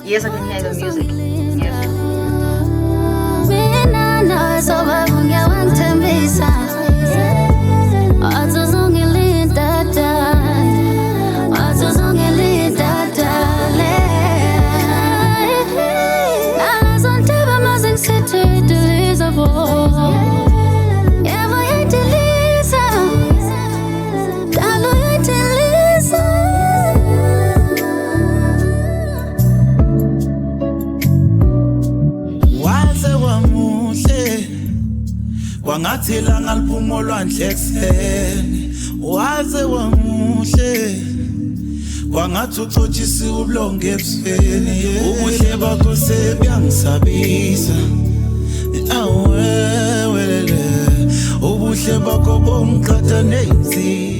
Yes, I can hear the music. Yes. Wangathi langa liphuma olwandle ekseni waze wamuhle kwangathi uxotshisa ubulonge ebusweni ubuhle bakho sebuyangisabisa awewelele ubuhle bakho bomqatha neyinsi